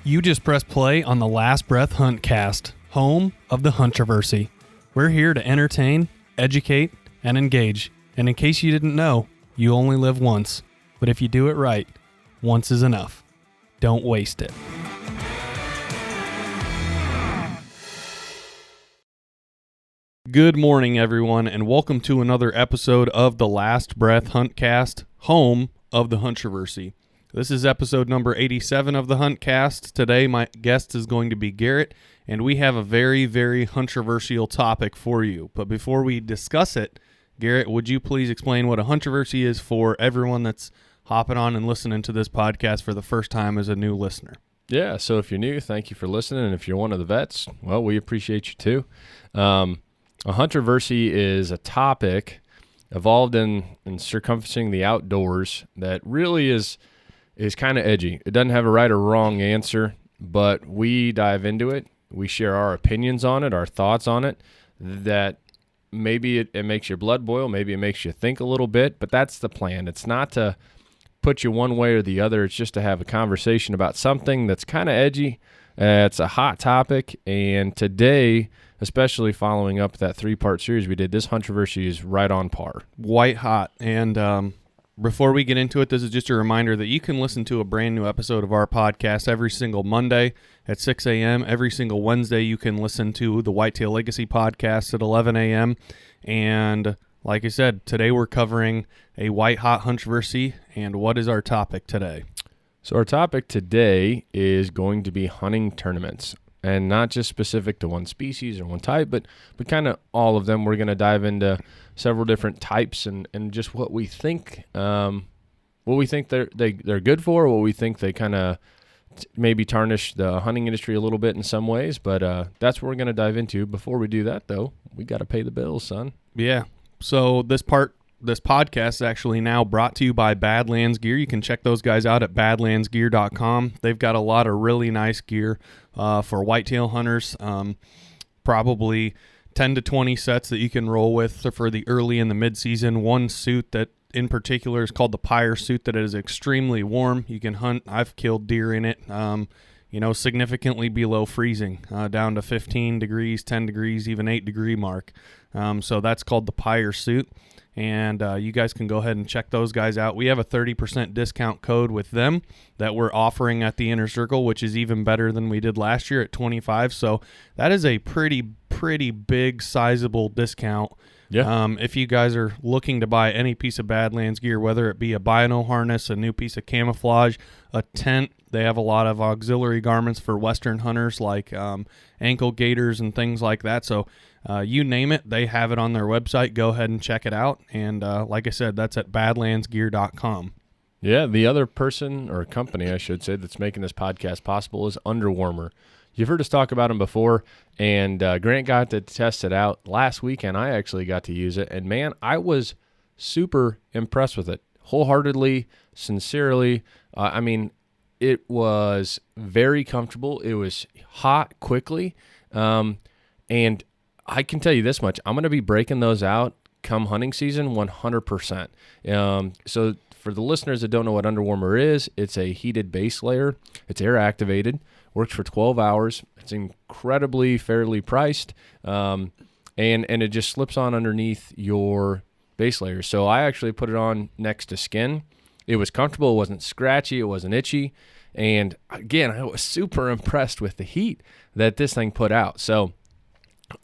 You just press play on the Last Breath Huntcast, home of the Huntroversy. We're here to entertain, educate, and engage. And in case you didn't know, you only live once. But if you do it right, once is enough. Don't waste it. Good morning, everyone, and welcome to another episode of the Last Breath Huntcast, home of the Huntroversy. This is episode number 87 of the Huntcast. Today, my guest is going to be Garrett, and we have a very, very controversial topic for you. But before we discuss it, Garrett, would you please explain what a Huntroversy is for everyone that's hopping on and listening to this podcast for the first time as a new listener? Yeah, so if you're new, thank you for listening. And if you're one of the vets, well, we appreciate you too. A Huntroversy is a topic evolved in circumferencing the outdoors that really is kind of edgy. It doesn't have a right or wrong answer, but we dive into it. We share our opinions on it, our thoughts on it, that maybe it makes your blood boil, maybe it makes you think a little bit, but that's the plan. It's not to put you one way or the other. It's just to have a conversation about something that's kind of edgy. It's a hot topic, and today, especially following up that 3-part series we did, this Huntroversy is right on par. White hot. And before we get into it, this is just a reminder that you can listen to a brand new episode of our podcast every single Monday at 6 a.m. Every single Wednesday, you can listen to the Whitetail Legacy podcast at 11 a.m. And like I said, today we're covering a white hot Huntroversy. And what is our topic today? So our topic today is going to be hunting tournaments, and not just specific to one species or one type, but kind of all of them. We're going to dive into several different types and just what we think they're good for, what we think they kind of maybe tarnish the hunting industry a little bit in some ways. But that's what we're going to dive into. Before we do that, though, we got to pay the bills, son. Yeah. So this podcast is actually now brought to you by Badlands Gear. You can check those guys out at badlandsgear.com. They've got a lot of really nice gear for whitetail hunters, probably 10 to 20 sets that you can roll with for the early and the mid-season. One suit that in particular is called the Pyre suit that is extremely warm. You can hunt. I've killed deer in it, significantly below freezing, down to 15 degrees, 10 degrees, even 8-degree mark. So that's called the Pyre suit. And you guys can go ahead and check those guys out. We have a 30% discount code with them that we're offering at the Inner Circle, which is even better than we did last year at 25. So that is a pretty big, sizable discount. Yeah. If you guys are looking to buy any piece of Badlands gear, whether it be a bino harness, a new piece of camouflage, a tent, they have a lot of auxiliary garments for Western hunters like ankle gaiters and things like that. So you name it, they have it on their website. Go ahead and check it out. And like I said, that's at badlandsgear.com. Yeah, the other person, or company, I should say, that's making this podcast possible is Underwarmer. You've heard us talk about them before, and Grant got to test it out last weekend. I actually got to use it, and man, I was super impressed with it. Wholeheartedly, sincerely. It was very comfortable. It was hot quickly, and I can tell you this much. I'm going to be breaking those out come hunting season 100%. So for the listeners that don't know what Underwarmer is, it's a heated base layer. It's air activated, works for 12 hours. It's incredibly fairly priced, and it just slips on underneath your base layer. So I actually put it on next to skin. It was comfortable. It wasn't scratchy. It wasn't itchy. And again, I was super impressed with the heat that this thing put out. So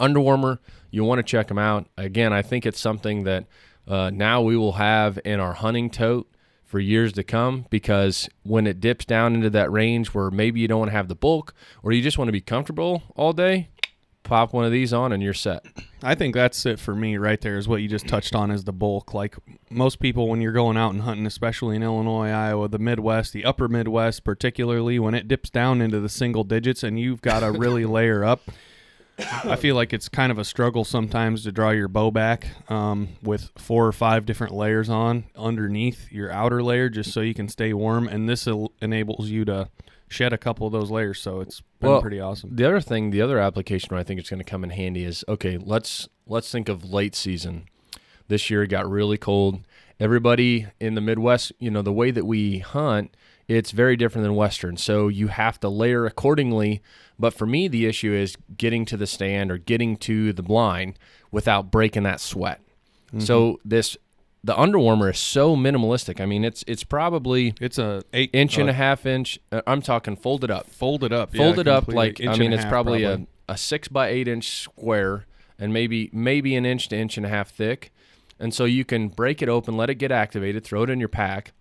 Underwarmer, you want to check them out. Again, I think it's something that now we will have in our hunting tote for years to come, because when it dips down into that range where maybe you don't want to have the bulk or you just want to be comfortable all day, pop one of these on and you're set. I think that's it for me right there, is what you just touched on, is the bulk. Like most people, when you're going out and hunting, especially in Illinois, Iowa, the Midwest, the upper Midwest particularly, when it dips down into the single digits and you've got to really layer up, I feel like it's kind of a struggle sometimes to draw your bow back with 4 or 5 different layers on underneath your outer layer just so you can stay warm. And this enables you to shed a couple of those layers, so it's been pretty awesome. The other application where I think it's going to come in handy is, okay, let's think of late season. This year it got really cold. Everybody in the Midwest, the way that we hunt it's very different than Western. So you have to layer accordingly. But for me, the issue is getting to the stand or getting to the blind without breaking that sweat. So the underwarmer is so minimalistic. I mean, it's probably a 1.5 inch. I'm talking folded up. Folded up Like inch and a it's half, probably a 6 by 8 inch square and maybe an inch to inch and a half thick. And so you can break it open, let it get activated, throw it in your pack,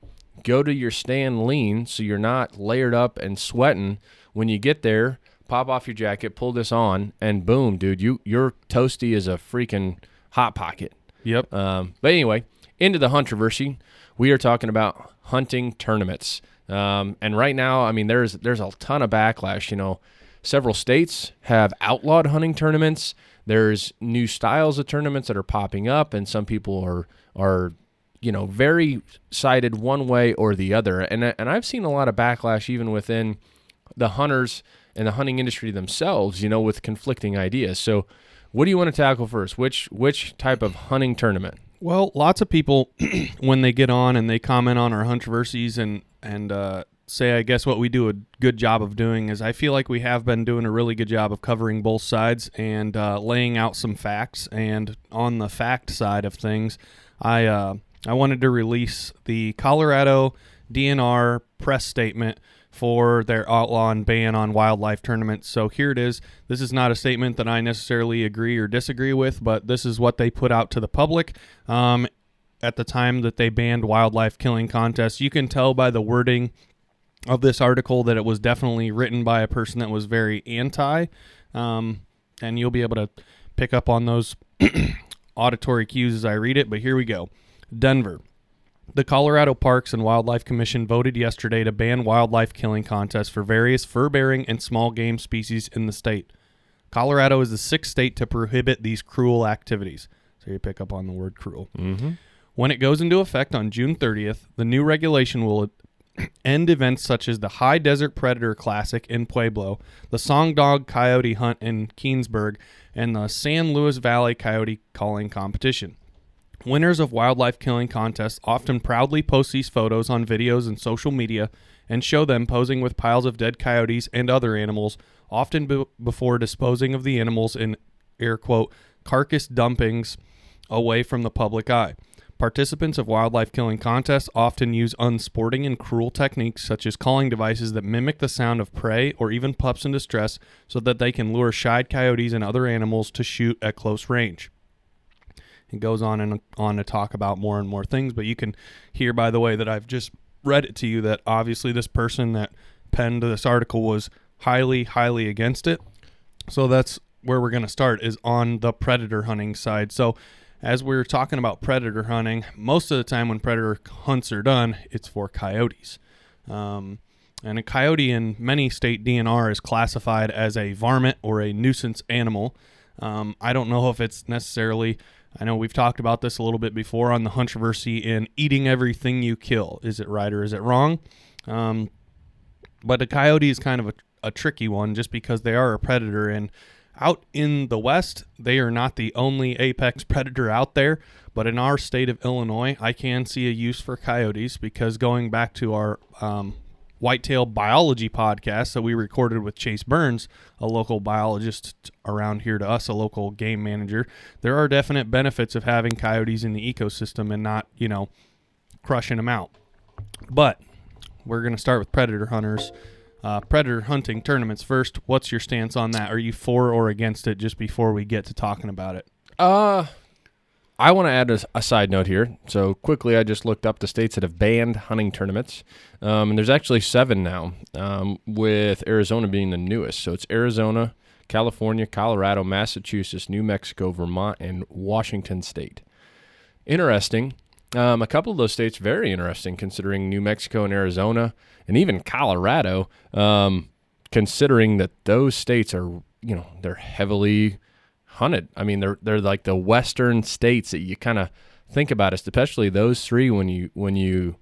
go to your stand lean so you're not layered up and sweating. When you get there, pop off your jacket, pull this on, and boom, dude, your toasty is a freaking hot pocket. Yep. But anyway, into the Huntroversy, we are talking about hunting tournaments. And right now, I mean, there's a ton of backlash. You know, several states have outlawed hunting tournaments. There's new styles of tournaments that are popping up, and some people are very sided one way or the other. And I've seen a lot of backlash even within the hunters and the hunting industry themselves, with conflicting ideas. So what do you want to tackle first? Which type of hunting tournament? Well, lots of people, when they get on and they comment on our Huntroversies and say, I guess what we do a good job of doing is I feel like we have been doing a really good job of covering both sides and laying out some facts. And on the fact side of things, I wanted to release the Colorado DNR press statement for their outlaw and ban on wildlife tournaments. So here it is. This is not a statement that I necessarily agree or disagree with, but this is what they put out to the public at the time that they banned wildlife killing contests. You can tell by the wording of this article that it was definitely written by a person that was very anti, and you'll be able to pick up on those auditory cues as I read it, but here we go. Denver. The Colorado Parks and Wildlife Commission voted yesterday to ban wildlife killing contests for various fur-bearing and small game species in the state. Colorado is the sixth state to prohibit these cruel activities. So you pick up on the word cruel. Mm-hmm. When it goes into effect on June 30th, the new regulation will end events such as the High Desert Predator Classic in Pueblo, the Song Dog Coyote Hunt in Keensburg, and the San Luis Valley Coyote Calling Competition. Winners of wildlife killing contests often proudly post these photos on videos and social media and show them posing with piles of dead coyotes and other animals, often before disposing of the animals in, air quote, carcass dumpings away from the public eye. Participants of wildlife killing contests often use unsporting and cruel techniques such as calling devices that mimic the sound of prey or even pups in distress so that they can lure shied coyotes and other animals to shoot at close range. It goes on and on to talk about more and more things, but you can hear, by the way, that I've just read it to you that obviously this person that penned this article was highly, highly against it. So that's where we're going to start, is on the predator hunting side. So as we're talking about predator hunting, most of the time when predator hunts are done, it's for coyotes. And a coyote in many state DNR is classified as a varmint or a nuisance animal. I don't know if it's necessarily... I know we've talked about this a little bit before on the Huntroversy in eating everything you kill. Is it right or is it wrong? But a coyote is kind of a tricky one just because they are a predator. And out in the West, they are not the only apex predator out there. But in our state of Illinois, I can see a use for coyotes because going back to our whitetail biology podcast that we recorded with Chase Burns, a local biologist around here to us, a local game manager, there are definite benefits of having coyotes in the ecosystem and not, crushing them out. But we're going to start with predator hunters. Predator hunting tournaments first. What's your stance on that? Are you for or against it just before we get to talking about it? I want to add a side note here. So quickly, I just looked up the states that have banned hunting tournaments. And there's actually 7 now, with Arizona being the newest. So it's Arizona, California, Colorado, Massachusetts, New Mexico, Vermont, and Washington State. Interesting. A couple of those states, very interesting, considering New Mexico and Arizona, and even Colorado, considering that those states are, they're heavily hunted. I mean, they're like the western states that you kind of think about, especially those 3 when you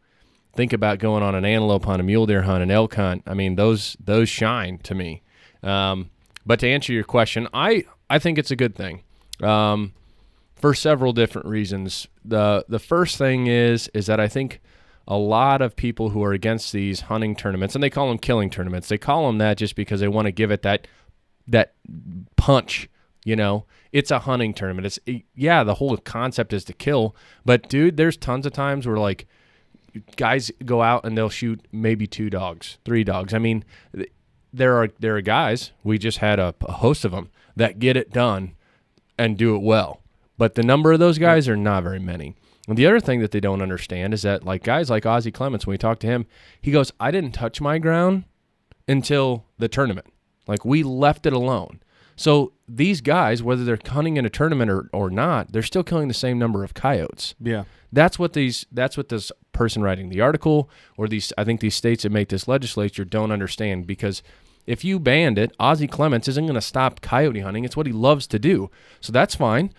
think about going on an antelope hunt, a mule deer hunt, an elk hunt. I mean, those shine to me. But to answer your question, I think it's a good thing for several different reasons. The first thing is that I think a lot of people who are against these hunting tournaments, and they call them killing tournaments. They call them that just because they want to give it that punch, you know. It's a hunting tournament. The whole concept is to kill, but dude, there's tons of times where like guys go out and they'll shoot maybe 2 dogs, 3 dogs. I mean, there are guys, we just had a host of them that get it done and do it well, but the number of those guys are not very many. And the other thing that they don't understand is that like guys like Ozzie Clements, when we talk to him, he goes, I didn't touch my ground until the tournament. Like we left it alone. So these guys, whether they're hunting in a tournament or not, they're still killing the same number of coyotes. Yeah. That's what this person writing the article or I think these states that make this legislature don't understand, because if you banned it, Ozzie Clements isn't going to stop coyote hunting. It's what he loves to do. So that's fine.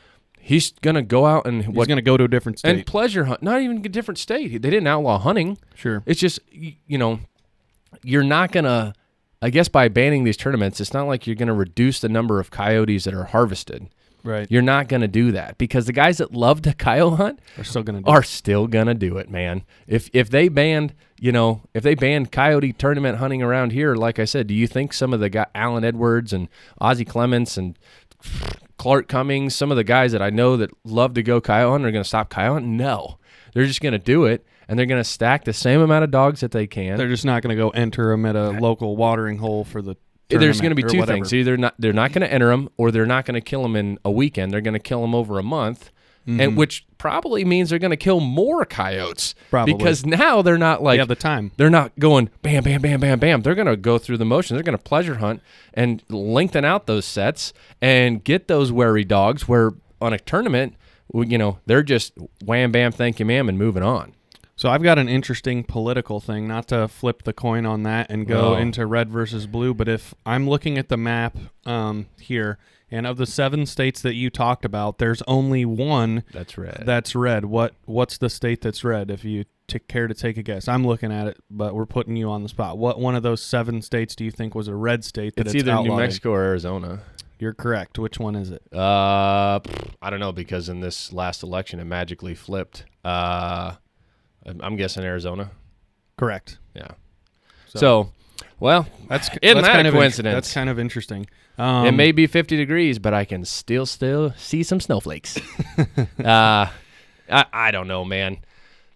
He's going to go out and... He's going to go to a different state. And pleasure hunt. Not even a different state. They didn't outlaw hunting. Sure. It's just, you know, you're not going to... I guess by banning these tournaments, it's not like you're going to reduce the number of coyotes that are harvested. Right. You're not going to do that, because the guys that love to coyote hunt are still going to do it, man. If they banned, coyote tournament hunting around here, like I said, do you think some of the Alan Edwards and Ozzie Clements and Clark Cummings, some of the guys that I know that love to go coyote hunting are going to stop coyote hunting? No. They're just going to do it, and they're going to stack the same amount of dogs that they can. They're just not going to go enter them at a local watering hole for the There's going to be two whatever. things. Either they're not going to enter them, or they're not going to kill them in a weekend. They're going to kill them over a month, and which probably means they're going to kill more coyotes. Probably. Because now they're not like... They have the time. They're not going bam, bam, bam, bam, bam. They're going to go through the motions. They're going to pleasure hunt and lengthen out those sets and get those wary dogs where on a tournament, you know, they're just wham, bam, thank you, ma'am, and moving on. So I've got an interesting political thing, not to flip the coin on that and go into red versus blue, but if I'm looking at the map here, and of the 7 states that you talked about, there's only one that's red. That's red. What's the state that's red? If you care to take a guess, I'm looking at it, but we're putting you on the spot. What one of those 7 states do you think was a red state? That it's either outlawed? New Mexico or Arizona. You're correct. Which one is it? I don't know, because in this last election it magically flipped. I'm guessing Arizona. Correct. Yeah. So well, that's kind of coincidence. That's kind of interesting. It may be 50 degrees, but I can still see some snowflakes. I don't know, man.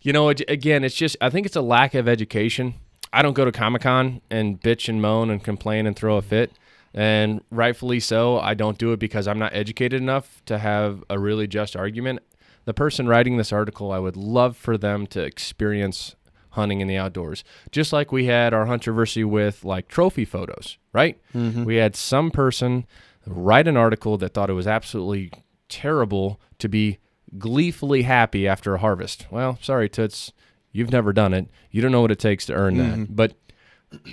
You know, again, it's just, I think it's a lack of education. I don't go to Comic-Con and bitch and moan and complain and throw a fit. And rightfully so, I don't do it because I'm not educated enough to have a really just argument. The person writing this article, I would love for them to experience hunting in the outdoors. Just like we had our Huntroversy with like trophy photos, right? Mm-hmm. We had some person write an article that thought it was absolutely terrible to be gleefully happy after a harvest. Well, sorry, Toots, you've never done it. You don't know what it takes to earn that. But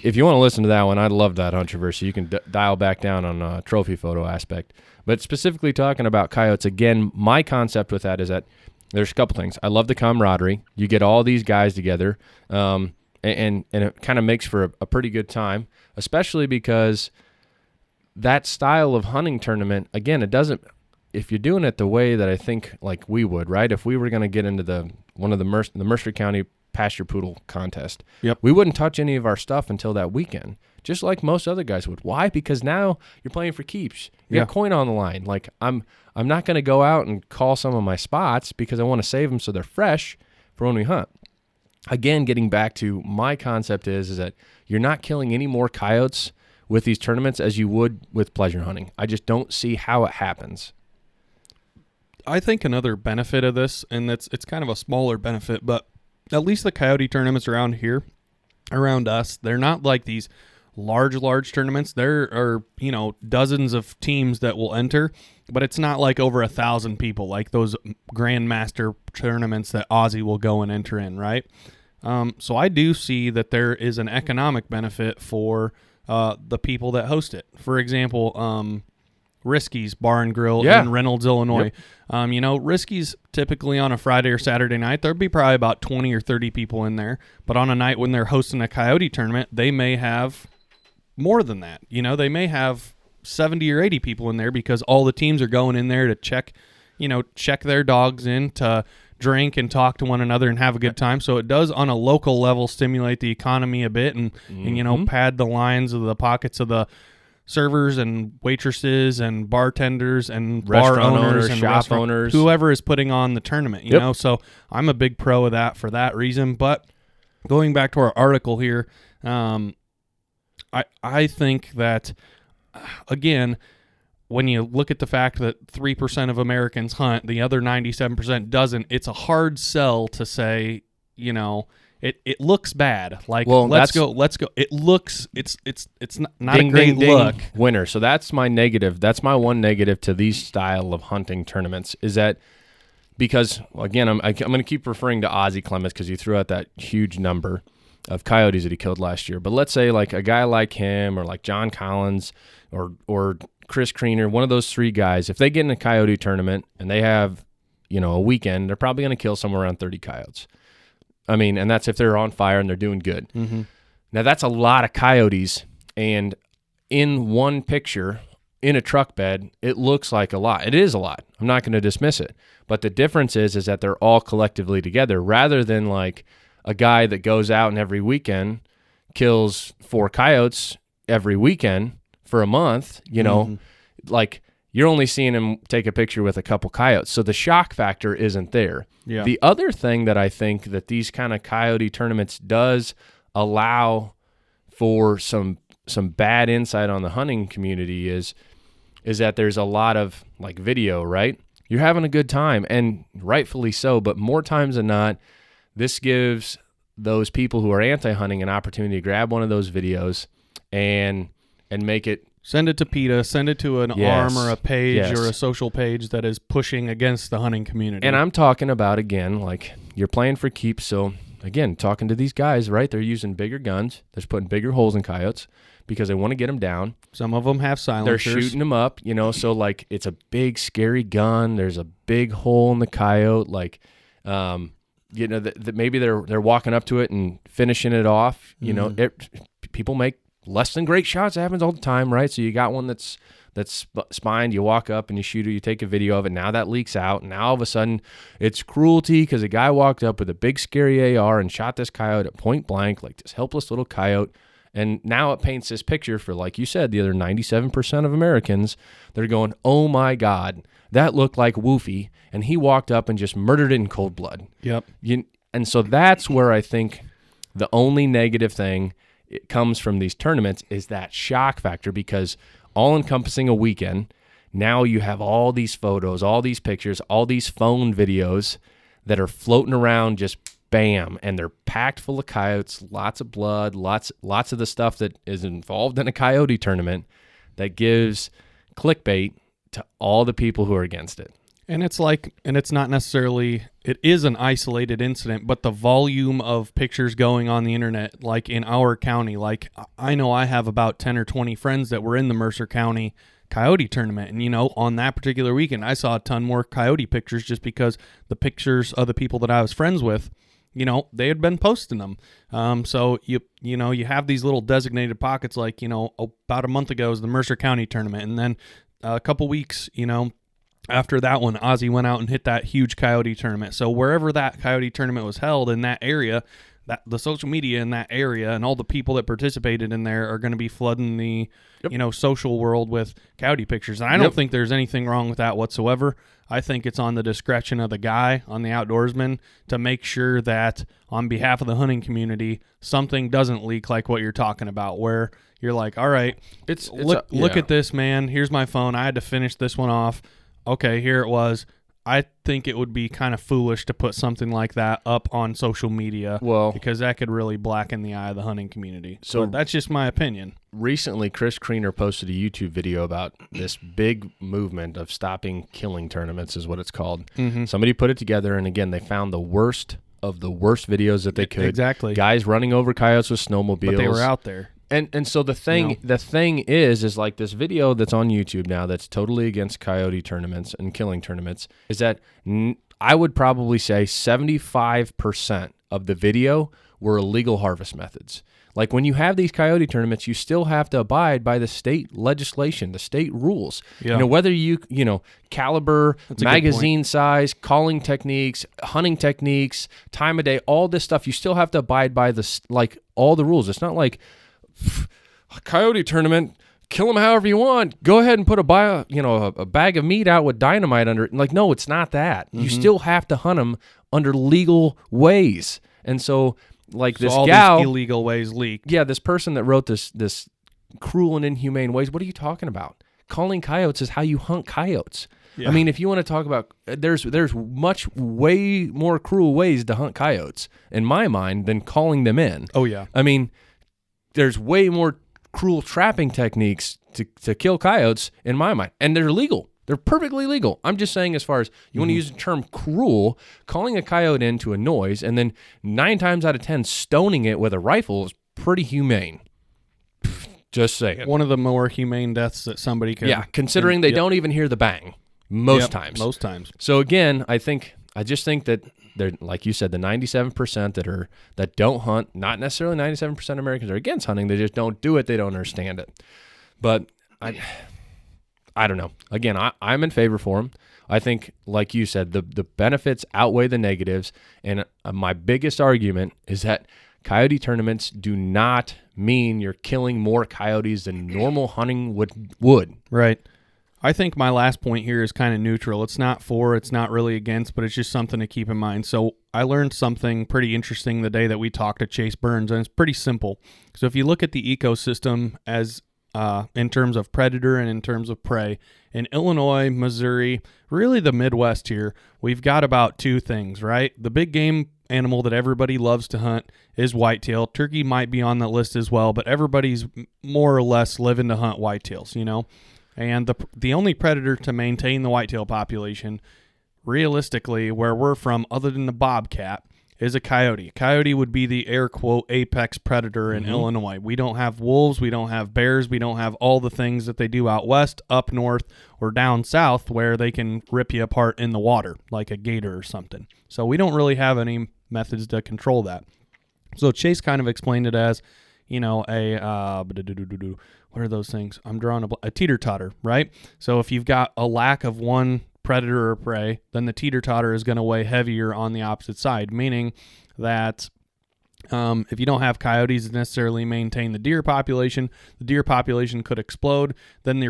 if you want to listen to that one, I love that Huntroversy. You can dial back down on a trophy photo aspect. But specifically talking about coyotes, again, my concept with that is that there's a couple things. I love the camaraderie. You get all these guys together, and it kind of makes for a pretty good time, especially because that style of hunting tournament, again, it doesn't, if you're doing it the way that I think like we would, right? If we were going to get into one of the Mercer County pasture poodle contest, we wouldn't touch any of our stuff until that weekend, just like most other guys would. Why? Because now you're playing for keeps. You got coin on the line. Like I'm not going to go out and call some of my spots because I want to save them so they're fresh for when we hunt. Again, getting back to my concept is that you're not killing any more coyotes with these tournaments as you would with pleasure hunting. I just don't see how it happens. I think another benefit of this, and it's kind of a smaller benefit, but at least the coyote tournaments around here, around us, they're not like these large tournaments. There are, dozens of teams that will enter, but it's not like over 1,000 people like those Grandmaster tournaments that Ozzie will go and enter in, right? So I do see that there is an economic benefit for the people that host it. For example, Risky's Bar and Grill in Reynolds, Illinois. Risky's typically on a Friday or Saturday night, there'd be probably about 20 or 30 people in there. But on a night when they're hosting a coyote tournament, they may have more than that. They may have 70 or 80 people in there because all the teams are going in there to check their dogs in, to drink and talk to one another and have a good time. So it does on a local level stimulate the economy a bit and pad the lines of the pockets of the servers and waitresses and bartenders and bar owners and shop owners, whoever is putting on the tournament, you know. So I'm a big pro of that for that reason. But going back to our article here, I think that, again, when you look at the fact that 3% of Americans hunt, the other 97% doesn't, it's a hard sell to say, you know, it looks bad. Like, well, let's go. It looks, it's not a great look. Winner. So that's my negative. That's my one negative to these style of hunting tournaments is that because, again, I'm going to keep referring to Ozzie Clements because you threw out that huge number of coyotes that he killed last year. But let's say like a guy like him or like John Collins or Chris Kriener, one of those three guys, if they get in a coyote tournament and they have, you know, a weekend, they're probably going to kill somewhere around 30 coyotes. I mean, and that's if they're on fire and they're doing good. Mm-hmm. Now, that's a lot of coyotes, and in one picture, in a truck bed, it looks like a lot. It is a lot. I'm not going to dismiss it. But the difference is that they're all collectively together, rather than like a guy that goes out and every weekend kills 4 coyotes every weekend for a month, you know, like you're only seeing him take a picture with a couple coyotes. So the shock factor isn't there. Yeah. The other thing that I think that these kind of coyote tournaments does allow for some bad insight on the hunting community is that there's a lot of like video, right? You're having a good time, and rightfully so, but more times than not, this gives those people who are anti-hunting an opportunity to grab one of those videos and make it. Send it to PETA, send it to an arm or a page or a social page that is pushing against the hunting community. And I'm talking about, again, like you're playing for keeps. So, again, talking to these guys, right? They're using bigger guns. They're putting bigger holes in coyotes because they want to get them down. Some of them have silencers. They're shooting them up, you know. So, like, it's a big, scary gun. There's a big hole in the coyote. Like, you know, maybe they're walking up to it and finishing it off. You know, people make less than great shots. It happens all the time, right? So you got one that's spined, you walk up and you shoot it, you take a video of it, now that leaks out, and now all of a sudden it's cruelty because a guy walked up with a big scary AR and shot this coyote at point blank, like this helpless little coyote, and now it paints this picture for, like you said, the other 97% of Americans. They're going, oh my God, that looked like Woofy, and he walked up and just murdered it in cold blood. Yep. And so that's where I think the only negative thing it comes from these tournaments is that shock factor, because all encompassing a weekend, now you have all these photos, all these pictures, all these phone videos that are floating around, just bam, and they're packed full of coyotes, lots of blood, lots of the stuff that is involved in a coyote tournament that gives clickbait to all the people who are against it. And it's not necessarily, it is an isolated incident, but the volume of pictures going on the internet, like in our county, like I know I have about 10 or 20 friends that were in the Mercer County coyote tournament. And, you know, on that particular weekend, I saw a ton more coyote pictures just because the pictures of the people that I was friends with, you know, they had been posting them. So you have these little designated pockets, like, you know, about a month ago was the Mercer County tournament. And then a couple weeks, you know, after that one, Ozzie went out and hit that huge coyote tournament. So wherever that coyote tournament was held in that area, that the social media in that area and all the people that participated in there are going to be flooding the social world with coyote pictures. And I don't think there's anything wrong with that whatsoever. I think it's on the discretion of the guy, on the outdoorsman, to make sure that on behalf of the hunting community, something doesn't leak like what you're talking about, where you're like, all right, look at this, man. Here's my phone. I had to finish this one off. Okay, here it was. I think it would be kind of foolish to put something like that up on social media, because that could really blacken the eye of the hunting community. So but that's just my opinion. Recently, Chris Kriener posted a YouTube video about this big movement of stopping killing tournaments, is what it's called. Mm-hmm. Somebody put it together, and again, they found the worst of the worst videos that they could. Exactly. Guys running over coyotes with snowmobiles. But they were out there. And so the thing is like this video that's on YouTube now that's totally against coyote tournaments and killing tournaments is that I would probably say 75% of the video were illegal harvest methods. Like when you have these coyote tournaments, you still have to abide by the state legislation, the state rules. Yeah. Whether caliber, That's a good magazine size, calling techniques, hunting techniques, time of day, all this stuff, you still have to abide by all the rules. It's not like a coyote tournament, kill them however you want. Go ahead and put a bag of meat out with dynamite under it. Like, no, it's not that. You still have to hunt them under legal ways. And so, this all gal, these illegal ways leak. yeah, this person that wrote this cruel and inhumane ways. What are you talking about? Calling coyotes is how you hunt coyotes. Yeah. I mean, if you want to talk about, there's way more cruel ways to hunt coyotes in my mind than calling them in. Oh yeah. I mean, there's way more cruel trapping techniques to kill coyotes in my mind, and they're legal. They're perfectly legal. I'm just saying, as far as you want to use the term cruel, calling a coyote into a noise and then 9 times out of 10 stoning it with a rifle is pretty humane. Just saying. One of the more humane deaths that somebody could. Yeah, considering they don't even hear the bang most times. Most times. So again, I just think that they're, like you said, the 97% that don't hunt, not necessarily 97% of Americans are against hunting. They just don't do it. They don't understand it. But I don't know. Again, I'm in favor for them. I think, like you said, the benefits outweigh the negatives. And my biggest argument is that coyote tournaments do not mean you're killing more coyotes than normal hunting would. Right. I think my last point here is kind of neutral. It's not for, it's not really against, but it's just something to keep in mind. So I learned something pretty interesting the day that we talked to Chase Burns, and it's pretty simple. So if you look at the ecosystem as in terms of predator and in terms of prey, in Illinois, Missouri, really the Midwest here, we've got about 2 things, right? The big game animal that everybody loves to hunt is whitetail. Turkey might be on the list as well, but everybody's more or less living to hunt whitetails, And the only predator to maintain the whitetail population, realistically, where we're from, other than the bobcat, is a coyote. Coyote would be the air quote apex predator in Illinois. We don't have wolves, we don't have bears, we don't have all the things that they do out west, up north, or down south where they can rip you apart in the water like a gator or something. So we don't really have any methods to control that. So Chase kind of explained it as, what are those things? I'm drawing a teeter-totter, right? So if you've got a lack of one predator or prey, then the teeter-totter is going to weigh heavier on the opposite side, meaning that if you don't have coyotes to necessarily maintain the deer population could explode. Then the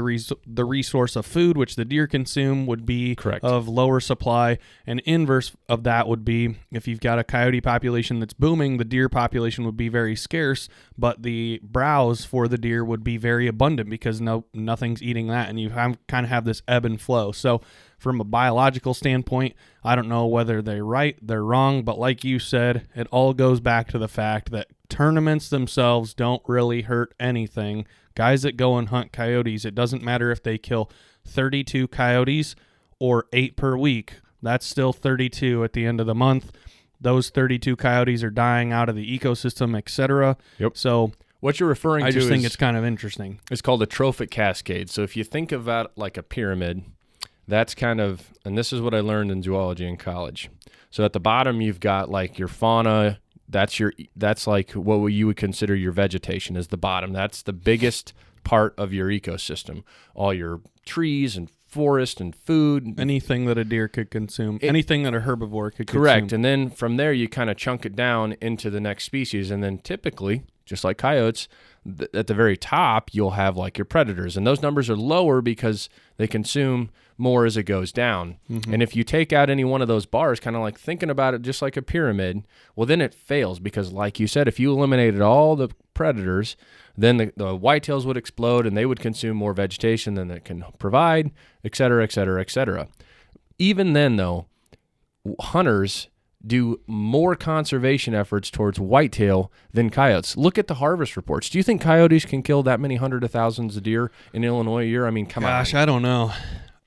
resource of food, which the deer consume, would be correct of lower supply. And inverse of that would be if you've got a coyote population that's booming, the deer population would be very scarce, but the browse for the deer would be very abundant because nothing's eating that, and you kind of have this ebb and flow. So from a biological standpoint, I don't know whether they're right, they're wrong, but like you said, it all goes back to the fact that tournaments themselves don't really hurt anything. Guys that go and hunt coyotes, it doesn't matter if they kill 32 coyotes or 8 per week. That's still 32 at the end of the month. Those 32 coyotes are dying out of the ecosystem, etc. Yep. So what you're referring to I just think it's kind of interesting. It's called a trophic cascade. So if you think about it like a pyramid, that's kind of, and this is what I learned in zoology in college. So at the bottom, you've got like your fauna. That's like what you would consider your vegetation is the bottom. That's the biggest part of your ecosystem. All your trees and forest and food. Anything that a deer could consume. Anything that a herbivore could consume. Correct. And then from there, you kind of chunk it down into the next species. And then typically, just like coyotes, at the very top, you'll have like your predators. And those numbers are lower because they consume more as it goes down. And if you take out any one of those bars, kind of like thinking about it just like a pyramid, well, then it fails because, like you said, if you eliminated all the predators, then the whitetails would explode and they would consume more vegetation than it can provide, et cetera, et cetera, et cetera. Even then, though, hunters do more conservation efforts towards whitetail than coyotes. Look at the harvest reports. Do you think coyotes can kill that many hundreds of thousands of deer in Illinois a year? I mean, come on. Gosh, I don't know.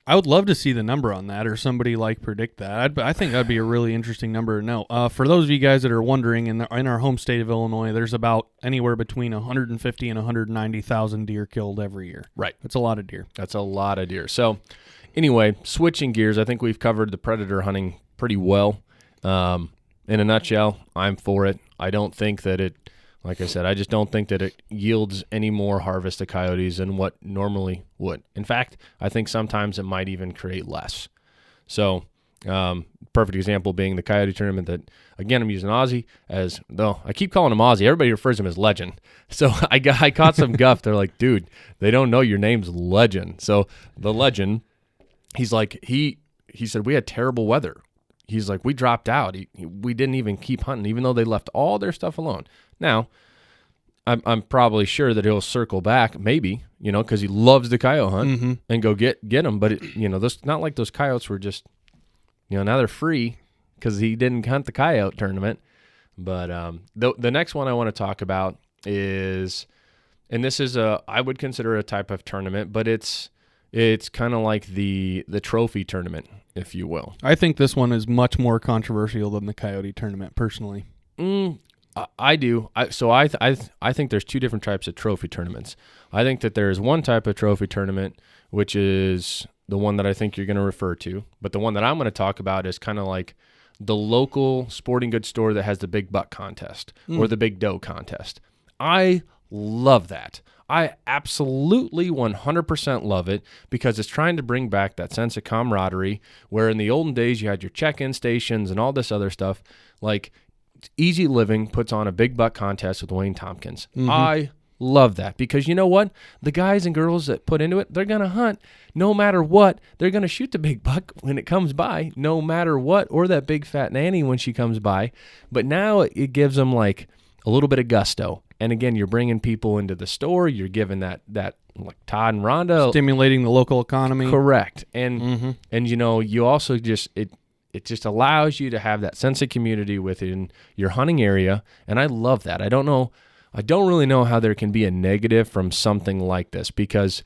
I would love to see the number on that or somebody predict that. I think that'd be a really interesting number to know. For those of you guys that are wondering, in our home state of Illinois, there's about anywhere between 150 and 190,000 deer killed every year. Right. That's a lot of deer. That's a lot of deer. So anyway, switching gears, I think we've covered the predator hunting pretty well. In a nutshell, I'm for it. I don't think that Like I said, I just don't think that it yields any more harvest of coyotes than what normally would. In fact, I think sometimes it might even create less. So, perfect example being the coyote tournament that, again, I'm using Ozzy as, though I keep calling him Ozzy. Everybody refers to him as Legend. So I caught some guff. They're like, dude, they don't know your name's Legend. So the Legend, he's like, he said, we had terrible weather. He's like, we dropped out. We didn't even keep hunting, even though they left all their stuff alone. Now, I'm probably sure that he'll circle back, maybe, because he loves the coyote hunt and go get them. But, not like those coyotes were just, now they're free because he didn't hunt the coyote tournament. But the next one I want to talk about is, and this is I would consider a type of tournament, but it's kind of like the trophy tournament, if you will. I think this one is much more controversial than the coyote tournament, personally. I do. I think there's two different types of trophy tournaments. I think that there is one type of trophy tournament, which is the one that I think you're going to refer to. But the one that I'm going to talk about is kind of like the local sporting goods store that has the big buck contest or the big doe contest. I love that. I absolutely 100% love it because it's trying to bring back that sense of camaraderie where in the olden days you had your check-in stations and all this other stuff. Like Easy Living puts on a big buck contest with Wayne Tompkins. I love that because you know what? The guys and girls that put into it, they're going to hunt no matter what. They're going to shoot the big buck when it comes by no matter what, or that big fat nanny when she comes by. But now it gives them like a little bit of gusto. And again, you're bringing people into the store. You're giving that like Todd and Rhonda. Stimulating the local economy. Correct. And you also just, it just allows you to have that sense of community within your hunting area. And I love that. I don't really know how there can be a negative from something like this because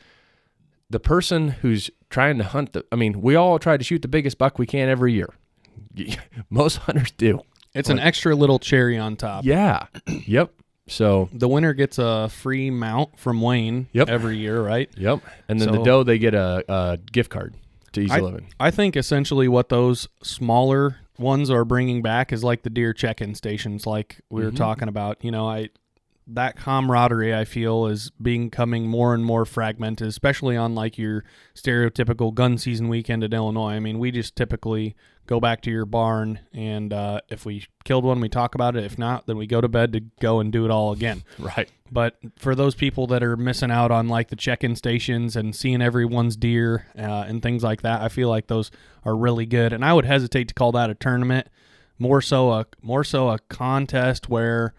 the person who's trying to hunt we all try to shoot the biggest buck we can every year. Most hunters do. It's an extra little cherry on top. Yeah. Yep. So the winner gets a free mount from Wayne every year, right? Yep. And then the doe, they get a gift card to Easy Living. I think essentially what those smaller ones are bringing back is like the deer check-in stations like we were talking about. That camaraderie, I feel, is becoming more and more fragmented, especially on like your stereotypical gun season weekend in Illinois. I mean, we just typically go back to your barn, and if we killed one, we talk about it. If not, then we go to bed to go and do it all again. Right. But for those people that are missing out on like the check-in stations and seeing everyone's deer and things like that, I feel like those are really good. And I would hesitate to call that a tournament, more so a contest where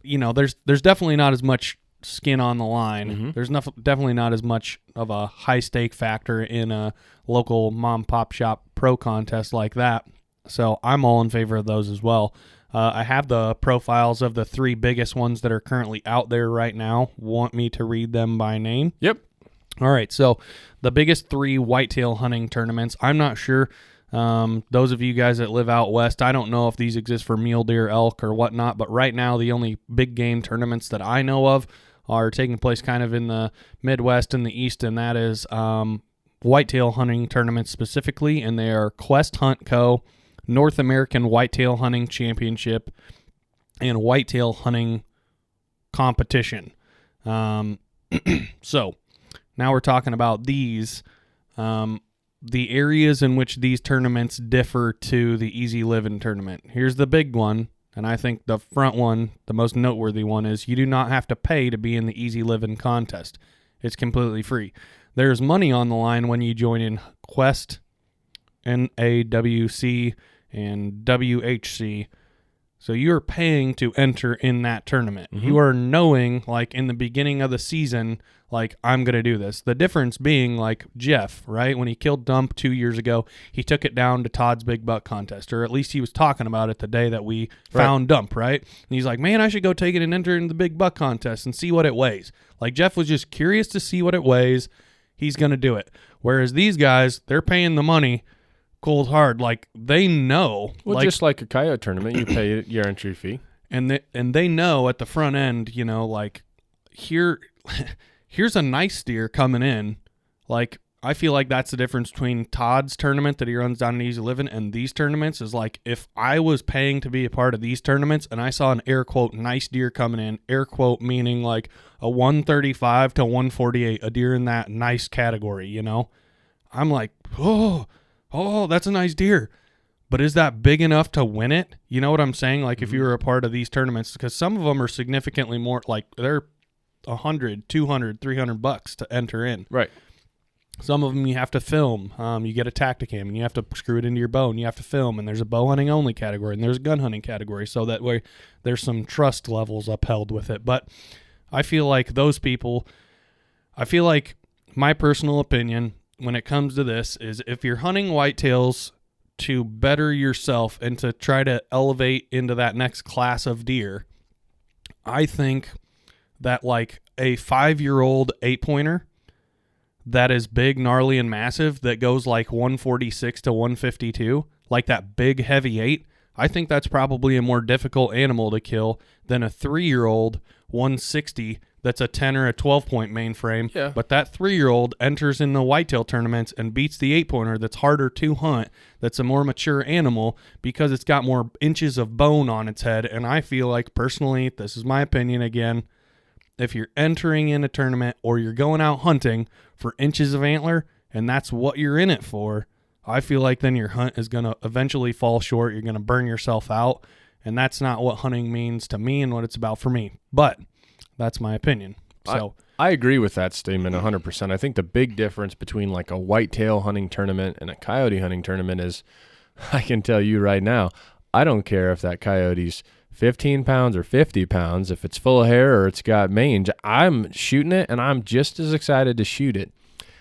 there's definitely not as much skin on the line. There's definitely not as much of a high stake factor in a local mom pop shop pro contest like that. So I'm all in favor of those as well. I have the profiles of the three biggest ones that are currently out there right now. Want me to read them by name? Yep. All right. So the biggest three whitetail hunting tournaments. I'm not sure. Those of you guys that live out west, I don't know if these exist for mule deer, elk, or whatnot, but right now the only big game tournaments that I know of are taking place kind of in the Midwest and the East, and that is whitetail hunting tournaments specifically, and they are Quest Hunt Co., North American Whitetail Hunting Championship, and Whitetail Hunting Competition. So now we're talking about these. The areas in which these tournaments differ to the Easy Living tournament. Here's the big one, and I think the front one, the most noteworthy one, is you do not have to pay to be in the Easy Living contest. It's completely free. There's money on the line when you join in Quest, NAWC, and WHC. So you're paying to enter in that tournament. You are knowing, like, in the beginning of the season, like, I'm going to do this. The difference being, like, Jeff, right? When he killed Dump 2 years ago, he took it down to Todd's Big Buck Contest, or at least he was talking about it the day that we found Dump, right? And he's like, man, I should go take it and enter in the Big Buck Contest and see what it weighs. Like, Jeff was just curious to see what it weighs. He's going to do it. Whereas these guys, they're paying the money cold hard. Like, they know. Well, like, just like a coyote tournament, you pay your entry fee. And they know at the front end, like, here's a nice steer coming in. Like, I feel like that's the difference between Todd's tournament that he runs down in Easy Living and these tournaments is like if I was paying to be a part of these tournaments and I saw an air quote nice deer coming in, air quote meaning like a 135 to 148, a deer in that nice category, you know, I'm like, oh, that's a nice deer. But is that big enough to win it? You know what I'm saying? Like if you were a part of these tournaments, because some of them are significantly more, like they're 100, 200, 300 bucks to enter in. Right. Some of them you have to film. You get a Tacticam and you have to screw it into your bow and you have to film. And there's a bow hunting only category and there's a gun hunting category. So that way there's some trust levels upheld with it. But I feel like those people, I feel like my personal opinion when it comes to this is if you're hunting whitetails to better yourself and to try to elevate into that next class of deer, I think that like a 5-year-old 8-pointer that is big, gnarly, and massive that goes like 146 to 152, like that big, heavy 8, I think that's probably a more difficult animal to kill than a 3-year-old 160 that's a 10 or a 12-point mainframe. Yeah. But that 3-year-old enters in the whitetail tournaments and beats the 8-pointer that's harder to hunt, that's a more mature animal because it's got more inches of bone on its head. And I feel like, personally, this is my opinion again, if you're entering in a tournament or you're going out hunting for inches of antler and that's what you're in it for, I feel like then your hunt is going to eventually fall short. You're going to burn yourself out. And that's not what hunting means to me and what it's about for me. But that's my opinion. So I agree with that statement 100%. I think the big difference between like a whitetail hunting tournament and a coyote hunting tournament is, I can tell you right now, I don't care if that coyote's 15 pounds or 50 pounds, if it's full of hair or it's got mange, I'm shooting it and I'm just as excited to shoot it.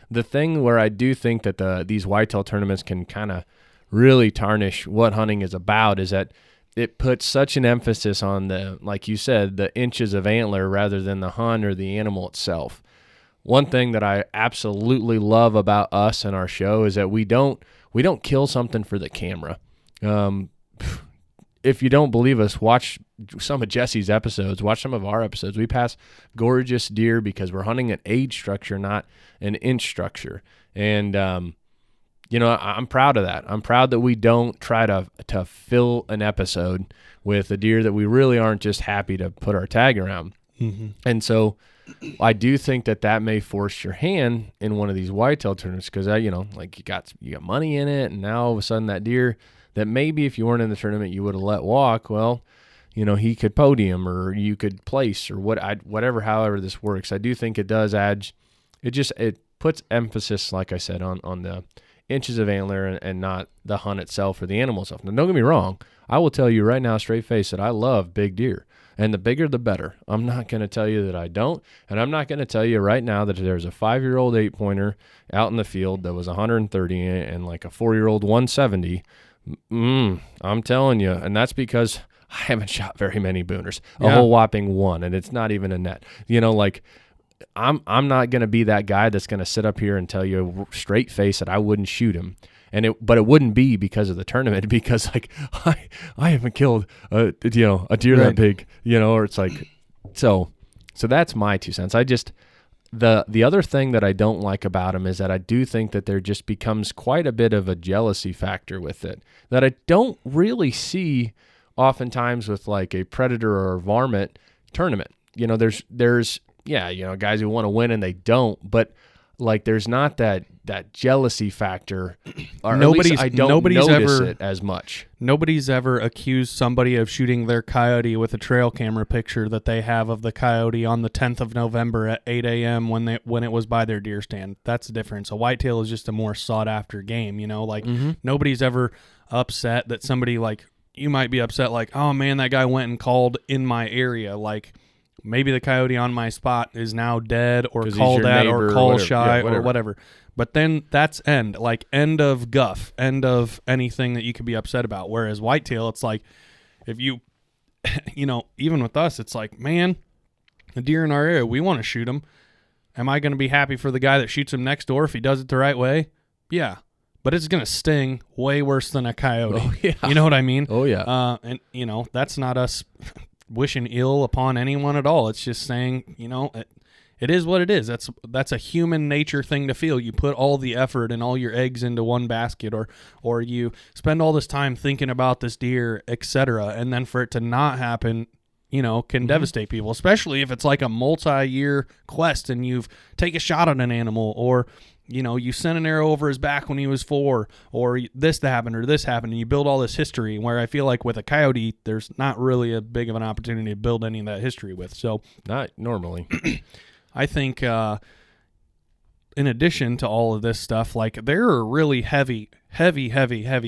The thing where I do think that these whitetail tournaments can kind of really tarnish what hunting is about is that it puts such an emphasis on the, like you said, the inches of antler rather than the hunt or the animal itself. One thing that I absolutely love about us and our show is that we don't kill something for the camera. If you don't believe us, watch some of Jesse's episodes. Watch some of our episodes. We pass gorgeous deer because we're hunting an age structure, not an inch structure. And, I'm proud of that. I'm proud that we don't try to fill an episode with a deer that we really aren't just happy to put our tag around. Mm-hmm. And so I do think that may force your hand in one of these whitetail tournaments because, like you got money in it, and now all of a sudden that deer that maybe if you weren't in the tournament you would have let walk, well, he could podium or you could place or whatever, however this works. I do think it does add, it puts emphasis, like I said, on the inches of antler and not the hunt itself or the animal itself. Now, don't get me wrong. I will tell you right now, straight face, that I love big deer. And the bigger, the better. I'm not going to tell you that I don't. And I'm not going to tell you right now that there's a 5-year-old 8-pointer out in the field that was 130 and like a 4-year-old 170. I'm telling you. And that's because I haven't shot very many booners. A whole whopping one. And it's not even a net. I'm not going to be that guy that's going to sit up here and tell you straight face that I wouldn't shoot him. But it wouldn't be because of the tournament, because like I haven't killed a deer that big, or it's like, so that's my 2 cents. I just, the other thing that I don't like about him is that I do think that there just becomes quite a bit of a jealousy factor with it that I don't really see oftentimes with like a predator or a varmint tournament. There's guys who want to win and they don't, but like there's not that jealousy factor. Or nobody's notice it as much. Nobody's ever accused somebody of shooting their coyote with a trail camera picture that they have of the coyote on the 10th of November at 8 a.m. when it was by their deer stand. That's the difference. A whitetail is just a more sought after game. Nobody's ever upset that somebody, like, you might be upset like, oh man, that guy went and called in my area, like. Maybe the coyote on my spot is now dead or called at or call shy or whatever. But then that's end of guff, end of anything that you could be upset about. Whereas whitetail, it's like if you, even with us, it's like, man, the deer in our area, we want to shoot him. Am I going to be happy for the guy that shoots him next door if he does it the right way? Yeah. But it's going to sting way worse than a coyote. Oh, yeah. You know what I mean? Oh, yeah. And that's not us wishing ill upon anyone at all. It's just saying, it is what it is. That's a human nature thing to feel. You put all the effort and all your eggs into one basket, or you spend all this time thinking about this deer, etc., and then for it to not happen, can devastate people, especially if it's like a multi-year quest and you've take a shot at an animal, or you sent an arrow over his back when he was 4, or this happened, and you build all this history, where I feel like with a coyote, there's not really a big of an opportunity to build any of that history with. So not normally. I think in addition to all of this stuff, like there are really heavy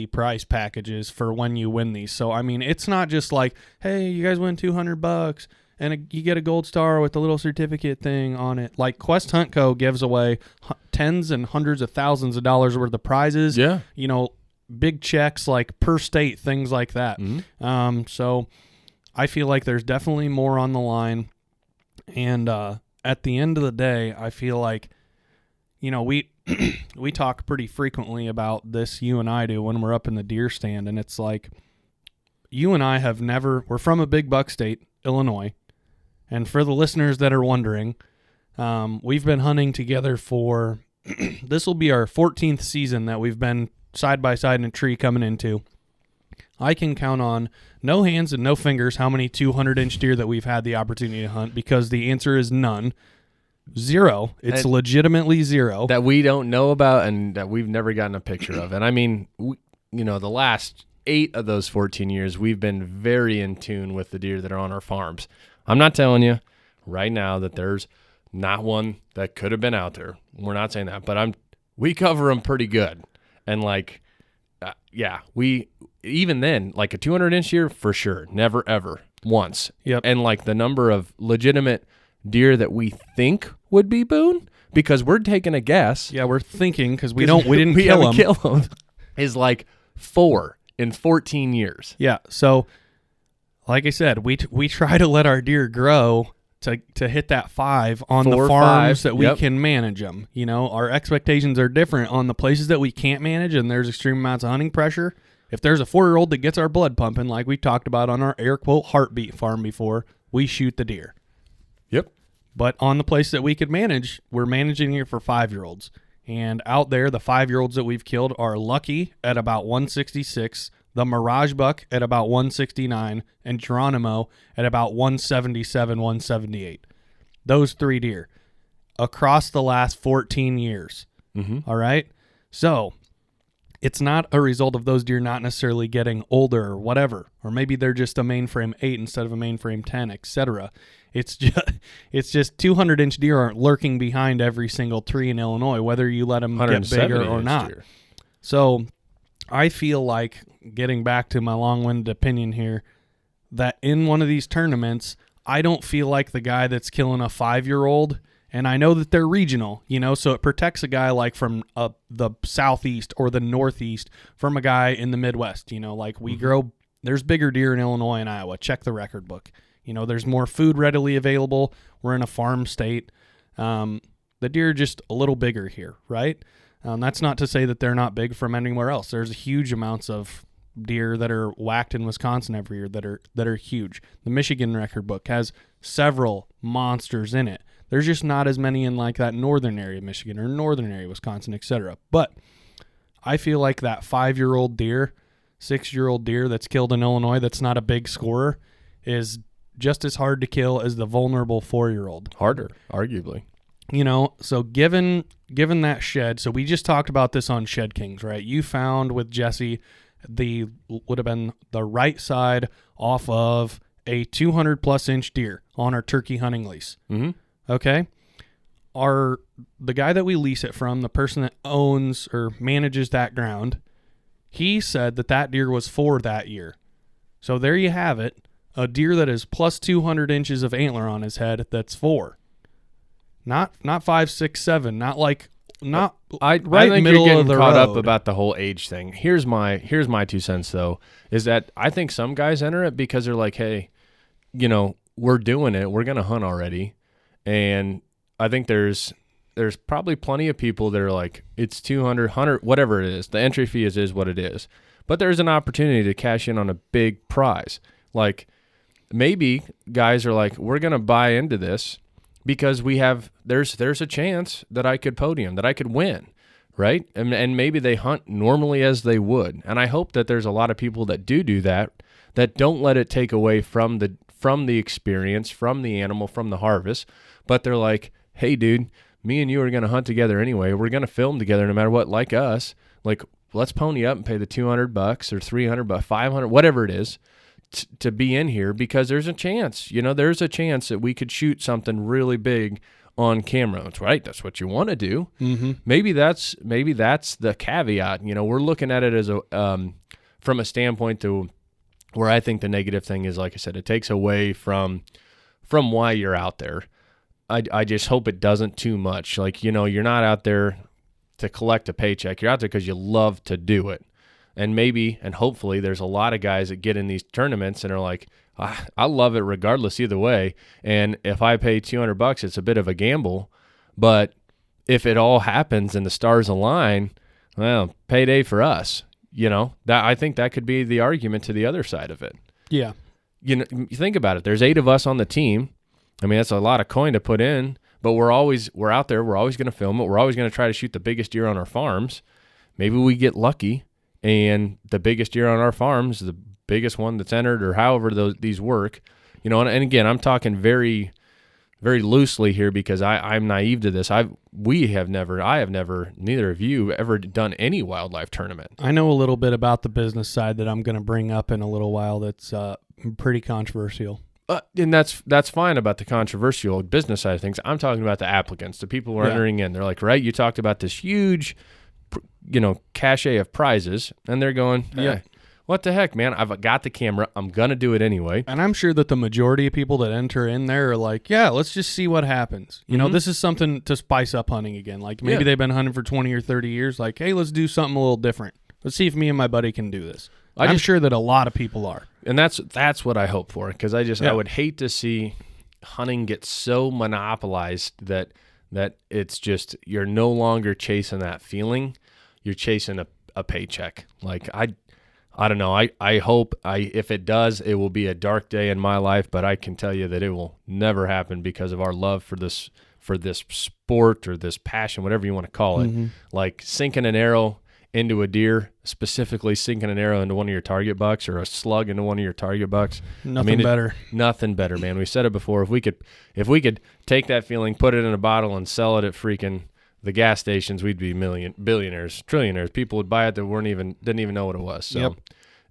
price packages for when you win these. So, I mean, it's not just like, hey, you guys win $200 and you get a gold star with a little certificate thing on it. Like Quest Hunt Co. gives away tens and hundreds of thousands of dollars worth of prizes. Yeah. Big checks like per state, things like that. So I feel like there's definitely more on the line. And at the end of the day, I feel like, we talk pretty frequently about this, you and I do, when we're up in the deer stand, and it's like, you and I we're from a big buck state, Illinois, and for the listeners that are wondering, we've been hunting together for, this will be our 14th season that we've been side by side in a tree coming into. I can count on no hands and no fingers how many 200-inch deer that we've had the opportunity to hunt, because the answer is none. 0. It's legitimately 0. That we don't know about and that we've never gotten a picture of. And I mean, the last 8 of those 14 years, we've been very in tune with the deer that are on our farms. I'm not telling you right now that there's not one that could have been out there. We're not saying that, but we cover them pretty good. And we even then, like a 200-inch deer for sure, never ever once. Yep. And like the number of legitimate deer that we think would be Boone, because we're taking a guess. Yeah, we're thinking because we didn't kill them. Is like 4 in 14 years. Yeah. So, like I said, we try to let our deer grow to hit that 5 on 4 the or farms 5, that we can manage them. Our expectations are different on the places that we can't manage, and there's extreme amounts of hunting pressure. If there's a 4-year-old that gets our blood pumping, like we talked about on our air quote heartbeat farm before, we shoot the deer. Yep. But on the place that we could manage, we're managing it for 5-year-olds. And out there, the 5-year-olds that we've killed are Lucky at about 166, the Mirage Buck at about 169, and Geronimo at about 177, 178. Those 3 deer across the last 14 years. All right? So it's not a result of those deer not necessarily getting older or whatever, or maybe they're just a mainframe 8 instead of a mainframe 10, etc. It's just 200-inch deer aren't lurking behind every single tree in Illinois, whether you let them get bigger or not. Deer. So I feel like, getting back to my long-winded opinion here, that in one of these tournaments, I don't feel like the guy that's killing a 5-year-old, and I know that they're regional, so it protects a guy like from the southeast or the northeast from a guy in the Midwest. Like we grow, there's bigger deer in Illinois and Iowa. Check the record book. There's more food readily available. We're in a farm state. The deer are just a little bigger here, right? That's not to say that they're not big from anywhere else. There's huge amounts of deer that are whacked in Wisconsin every year that are huge. The Michigan record book has several monsters in it. There's just not as many in like that northern area of Michigan or northern area of Wisconsin, etc. But I feel like that 5-year-old deer, 6-year-old deer that's killed in Illinois that's not a big scorer is just as hard to kill as the vulnerable 4-year-old. Harder, arguably. So given that shed, so we just talked about this on Shed Kings, right? You found with Jesse would have been the right side off of a 200+ inch deer on our turkey hunting lease. Okay? The guy that we lease it from, the person that owns or manages that ground, he said that deer was 4 that year. So there you have it. A deer that is plus 200 inches of antler on his head, that's 4. Not 5, 6, 7. Not like I think middle you're of the getting caught road. up about the whole age thing. Here's my 2 cents though, is that I think some guys enter it because they're like, hey, we're doing it. We're gonna hunt already, and I think there's probably plenty of people that are like, it's 200, 100, whatever it is. The entry fee is what it is. But there's an opportunity to cash in on a big prize. Like maybe guys are like, we're gonna buy into this because there's a chance that I could podium, that I could win, right? And maybe they hunt normally as they would. And I hope that there's a lot of people that do that don't let it take away from the experience, from the animal, from the harvest. But they're like, hey, dude, me and you are going to hunt together anyway. We're going to film together no matter what, like us. Like, let's pony up and pay the $200 or $300, $500, whatever it is, to be in here, because there's a chance, there's a chance that we could shoot something really big on camera. That's right. That's what you want to do. Mm-hmm. Maybe that's the caveat. We're looking at it as from a standpoint to where I think the negative thing is, like I said, it takes away from why you're out there. I just hope it doesn't too much. Like, you're not out there to collect a paycheck. You're out there because you love to do it. And maybe, and hopefully, there's a lot of guys that get in these tournaments and are like, I love it regardless either way. And if I pay $200, it's a bit of a gamble. But if it all happens and the stars align, well, payday for us. That I think that could be the argument to the other side of it. Yeah. You think about it. There's 8 of us on the team. I mean, that's a lot of coin to put in. But we're out there. We're always going to film it. We're always going to try to shoot the biggest deer on our farms. Maybe we get lucky, and the biggest deer on our farms, the biggest one that's entered, or however these work, And again, I'm talking very, very loosely here because I'm naive to this. I have never, neither of you ever done any wildlife tournament. I know a little bit about the business side that I'm going to bring up in a little while. That's pretty controversial. And that's fine about the controversial business side of things. I'm talking about the applicants, the people who are entering in. They're like, right, you talked about this huge, cachet of prizes, and they're going, what the heck, man? I've got the camera. I'm going to do it anyway. And I'm sure that the majority of people that enter in there are like, yeah, let's just see what happens. This is something to spice up hunting again. Like maybe they've been hunting for 20 or 30 years. Like, hey, let's do something a little different. Let's see if me and my buddy can do this. I'm sure that a lot of people are. And that's what I hope for, because I would hate to see hunting get so monopolized that it's just, you're no longer chasing that feeling. You're chasing a paycheck. Like, I don't know. I hope if it does, it will be a dark day in my life, but I can tell you that it will never happen because of our love for this sport or this passion, whatever you want to call it. Mm-hmm. Like sinking an arrow into a deer, specifically sinking an arrow into one of your target bucks or a slug into one of your target bucks. Nothing better, man. We said it before. If we could take that feeling, put it in a bottle, and sell it at freaking the gas stations, we'd be billionaires, trillionaires. People would buy it that didn't even know what it was. So,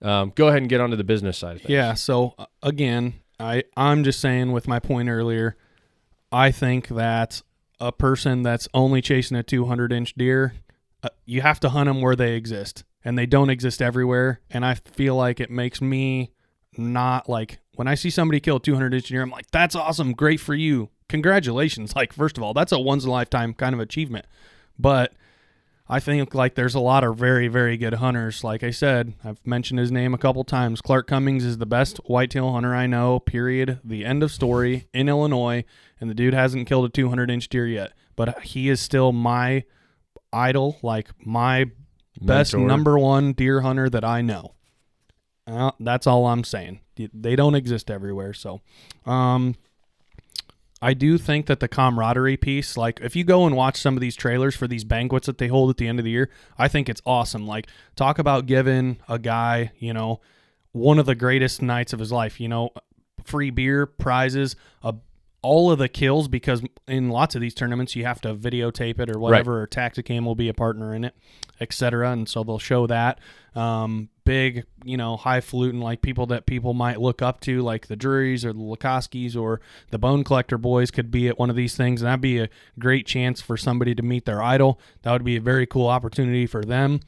go ahead and get onto the business side of things. Yeah. So again, I'm just saying with my point earlier, I think that a person that's only chasing a 200-inch deer, you have to hunt them where they exist, and they don't exist everywhere. And I feel like it makes me not like, when I see somebody kill a 200-inch deer, I'm like, that's awesome, great for you. Congratulations. Like, first of all, that's a once-in-a-lifetime kind of achievement. But I think, like, there's a lot of very, very good hunters. Like I said, I've mentioned his name a couple times. Clark Cummings is the best whitetail hunter I know, period. The end of story, in Illinois, and the dude hasn't killed a 200-inch deer yet. But he is still my idol, like my best number one deer hunter that I know. That's all I'm saying. They don't exist everywhere. So, I do think that the camaraderie piece, like if you go and watch some of these trailers for these banquets that they hold at the end of the year, I think it's awesome. Like, talk about giving a guy, one of the greatest nights of his life, free beer, prizes, all of the kills, because in lots of these tournaments you have to videotape it or whatever, right, or Tacticam will be a partner in it, etc. And so they'll show that. Big, highfalutin, like people that people might look up to, like the Drurys or the Lukoskis or the Bone Collector boys could be at one of these things, and that'd be a great chance for somebody to meet their idol. That would be a very cool opportunity for them.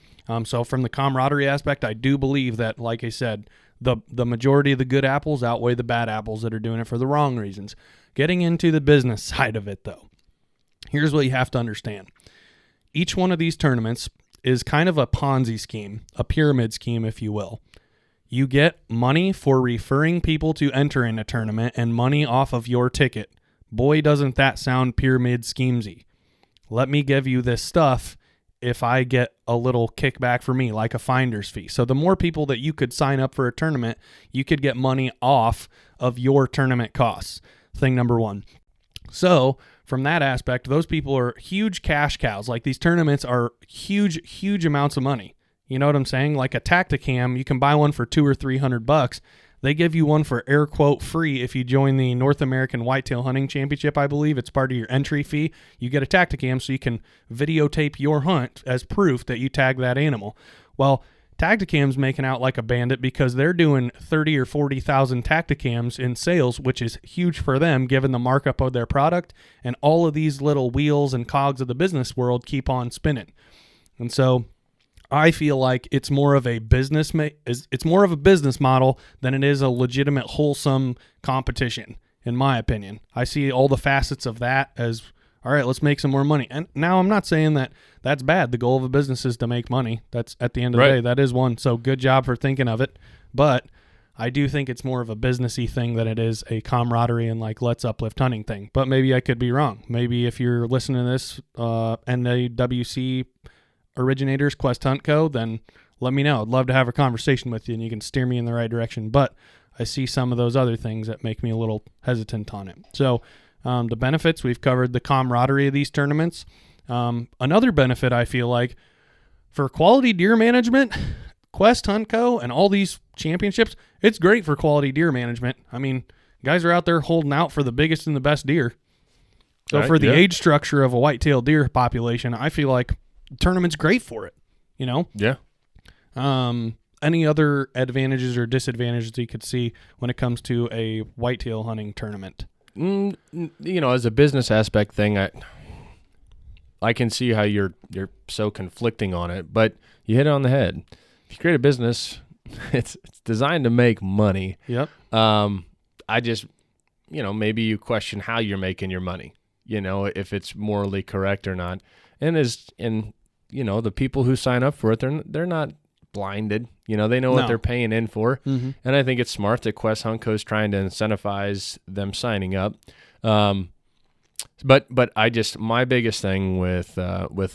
So from the camaraderie aspect, I do believe that, like I said, the majority of the good apples outweigh the bad apples that are doing it for the wrong reasons. Getting into the business side of it, though, here's what you have to understand. Each one of these tournaments is kind of a Ponzi scheme, a pyramid scheme, if you will. You get money for referring people to enter in a tournament and money off of your ticket. Boy, doesn't that sound pyramid schemesy. Let me give you this stuff if I get a little kickback for me, like a finder's fee. So the more people that you could sign up for a tournament, you could get money off of your tournament costs. Thing number one. So from that aspect, those people are huge cash cows. Like these tournaments are huge amounts of money. You know what I'm saying? Like a Tacticam, you can buy one for $200 or $300. They give you one for air quote free if you join the North American Whitetail Hunting Championship, I believe. It's part of your entry fee. You get a Tacticam so you can videotape your hunt as proof that you tagged that animal. Well, Tacticam's making out like a bandit because they're doing 30 or 40,000 Tacticams in sales, which is huge for them given the markup of their product, and all of these little wheels and cogs of the business world keep on spinning. And so I feel like it's more of a business model than it is a legitimate, wholesome competition, in my opinion. I see all the facets of that as, all right, let's make some more money. And now I'm not saying that that's bad. The goal of a business is to make money. That's at the end of the day, that is one. So good job for thinking of it. But I do think it's more of a businessy thing than it is a camaraderie and like let's uplift hunting thing. But maybe I could be wrong. Maybe if you're listening to this NAWC originators, Quest Hunt Co., then let me know. I'd love to have a conversation with you and you can steer me in the right direction. But I see some of those other things that make me a little hesitant on it. So the benefits, we've covered the camaraderie of these tournaments. Another benefit I feel like for quality deer management, Quest Hunt Co. and all these championships, it's great for quality deer management. I mean, guys are out there holding out for the biggest and the best deer. So for the age structure of a white-tailed deer population, I feel like the tournament's great for it, you know? Yeah. Any other advantages or disadvantages you could see when it comes to a whitetail hunting tournament? You know, as a business aspect thing, I can see how you're so conflicting on it, but you hit it on the head. If you create a business, it's designed to make money. Yep. I just, you know, maybe you question how you're making your money, you know, if it's morally correct or not. And you know, the people who sign up for it, they're not blinded. You know, they know what they're paying in for. Mm-hmm. And I think it's smart that Quest Hunt Co. is trying to incentivize them signing up. But my biggest thing with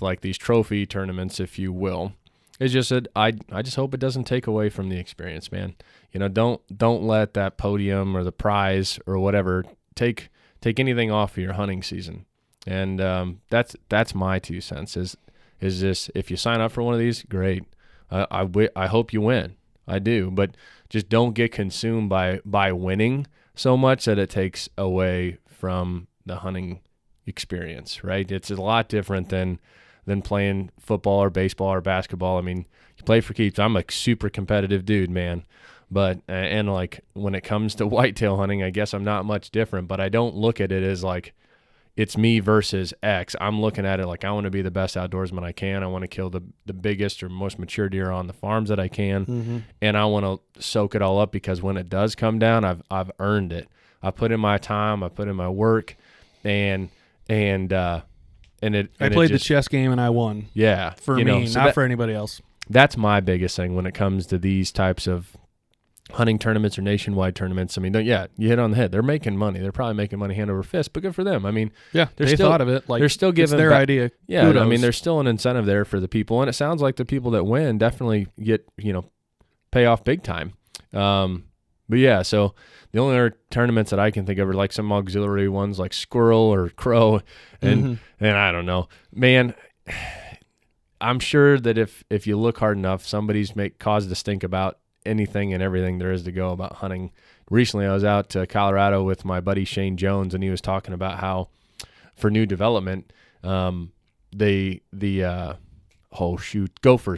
like these trophy tournaments, if you will, is just that I just hope it doesn't take away from the experience, man. You know, don't let that podium or the prize or whatever take anything off of your hunting season. And that's my 2 cents. Is this, if you sign up for one of these, great. I hope you win. I do, but just don't get consumed by winning so much that it takes away from the hunting experience, right? It's a lot different than playing football or baseball or basketball. I mean, you play for keeps. I'm a super competitive dude, man. But and like when it comes to whitetail hunting, I guess I'm not much different, but I don't look at it as like it's me versus X. I'm looking at it like I want to be the best outdoorsman I can. I want to kill the biggest or most mature deer on the farms that I can. Mm-hmm. And I want to soak it all up because when it does come down, I've earned it. I put in my time, I put in my work, and I played the chess game and I won. Yeah. For me, not for anybody else. That's my biggest thing when it comes to these types of hunting tournaments or nationwide tournaments. I mean, you hit on the head. They're making money. They're probably making money hand over fist, but good for them. I mean, they thought of it. Like, they're still giving their idea. Yeah, kudos. I mean, there's still an incentive there for the people, and it sounds like the people that win definitely get, pay off big time. But yeah, so the only other tournaments that I can think of are like some auxiliary ones like squirrel or crow, and I don't know, man. I'm sure that if you look hard enough, somebody's caused to think about anything and everything there is to go about hunting. Recently, I was out to Colorado with my buddy Shane Jones, and he was talking about how for new development, gophers,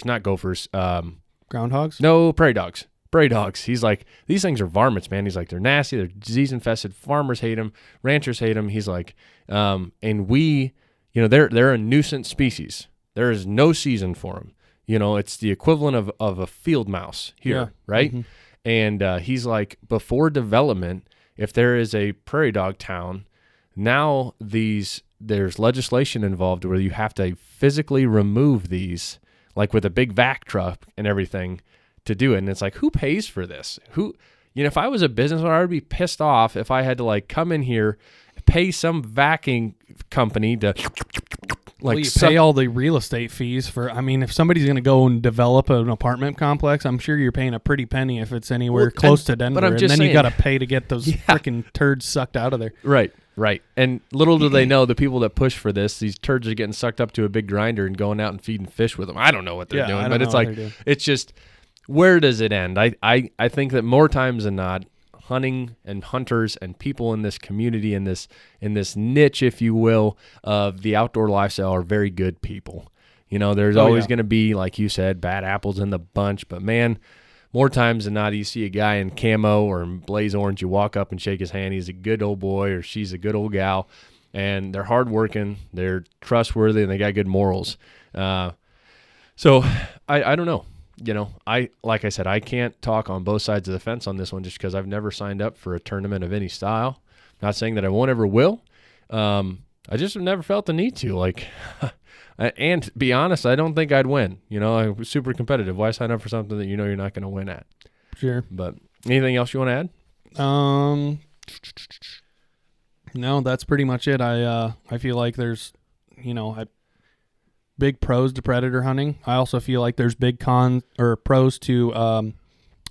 not gophers, groundhogs? No, prairie dogs. Prairie dogs. He's like, these things are varmints, man. He's like, they're nasty, they're disease infested. Farmers hate them, ranchers hate them. He's like, and we, they're a nuisance species. There is no season for them. It's the equivalent of a field mouse here, right? Mm-hmm. And he's like, before development, if there is a prairie dog town, now there's legislation involved where you have to physically remove these, like with a big vac truck and everything to do it. And it's like, who pays for this? If I was a business owner, I would be pissed off if I had to like come in here, pay some vacuum company to Well, you pay all the real estate fees for. I mean, if somebody's going to go and develop an apartment complex, I'm sure you're paying a pretty penny if it's anywhere close to Denver. But I'm just saying, you got to pay to get those freaking turds sucked out of there. Right. And little do they know, the people that push for this, these turds are getting sucked up to a big grinder and going out and feeding fish with them. I don't know what they're doing, but it's like, it's just, where does it end? I think that more times than not, hunting and hunters and people in this community, in this niche, if you will, of the outdoor lifestyle are very good people. You know, there's always going to be, like you said, bad apples in the bunch, but man, more times than not, you see a guy in camo or in blaze orange, you walk up and shake his hand, he's a good old boy or she's a good old gal, and they're hardworking, they're trustworthy, and they got good morals. So I don't know. You know, like I said, I can't talk on both sides of the fence on this one just because I've never signed up for a tournament of any style. Not saying that I won't ever will. I just have never felt the need to. Like, and to be honest, I don't think I'd win. You know, I'm super competitive. Why sign up for something that you know you're not going to win at? Sure. But anything else you want to add? No, that's pretty much it. I feel like there's, big pros to predator hunting. I also feel like there's big cons or pros to